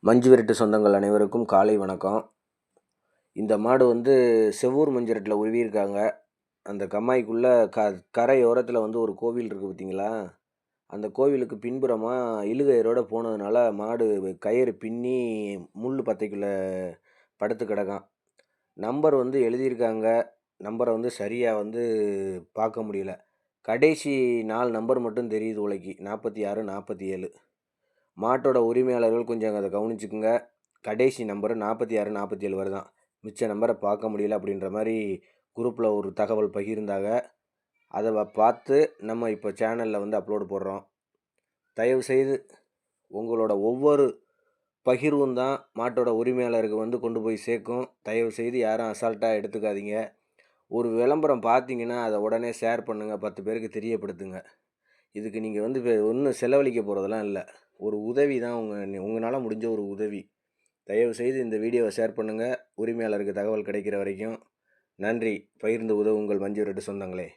மஞ்சு விரட்டு சொந்தங்கள் அனைவருக்கும் காலை வணக்கம். இந்த மாடு செவ்வூர் மஞ்சு விரட்டில் உருவியிருக்காங்க. அந்த கம்மாய்க்குள்ளே கரையோரத்தில் ஒரு கோவில் இருக்குது பார்த்தீங்களா? அந்த கோவிலுக்கு பின்புறமாக இழுகயிறோட போனதுனால மாடு கயிறு பின்னி முள் பத்தைக்குள்ளே படுத்து கிடக்கான். நம்பர் எழுதியிருக்காங்க. நம்பரை சரியாக பார்க்க முடியல. கடைசி 4 நம்பர் மட்டும் தெரியுது உலக்கி 46, 47. மாட்டோட உரிமையாளர்கள் கொஞ்சம் அதை கவனிச்சுக்குங்க. கடைசி நம்பரு 46, 47 வருதான். மிச்ச நம்பரை பார்க்க முடியல அப்படின்ற மாதிரி குரூப்பில் ஒரு தகவல் பகிர்ந்தாங்க. அதை பார்த்து நம்ம இப்போ சேனலில் அப்லோடு போடுறோம். தயவுசெய்து உங்களோட ஒவ்வொரு பகிர்வும் தான் மாட்டோட உரிமையாளருக்கு கொண்டு போய் சேர்க்கும். தயவுசெய்து யாரும் அசால்ட்டாக எடுத்துக்காதீங்க. ஒரு விளம்பரம் பார்த்தீங்கன்னா அதை உடனே ஷேர் பண்ணுங்கள், 10 பேருக்கு தெரியப்படுத்துங்க. இதுக்கு நீங்கள் ஒன்றும் செலவழிக்க போகிறதெல்லாம் இல்லை, ஒரு உதவி தான். உங்களால் முடிஞ்ச ஒரு உதவி. தயவுசெய்து இந்த வீடியோவை ஷேர் பண்ணுங்கள். உரிமையாளருக்கு தகவல் கிடைக்கிற வரைக்கும் நன்றி. பகிர்ந்து உதவுங்கள் மஞ்சு விரட்டு சொந்தங்களே.